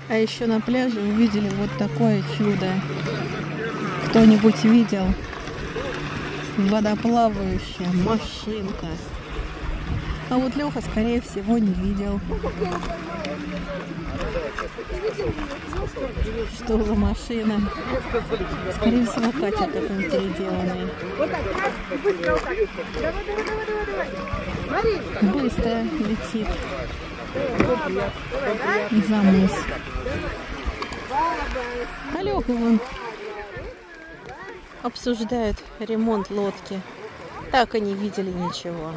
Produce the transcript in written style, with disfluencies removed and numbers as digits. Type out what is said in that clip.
А еще на пляже увидели вот такое чудо. Кто-нибудь видел? Водоплавающая машинка. А вот Леха, скорее всего, не видел. Что за машина? Скорее всего, катер какой-нибудь переделанный. Быстро летит за мыс. А Леха вон обсуждают ремонт лодки. Так и не видели ничего.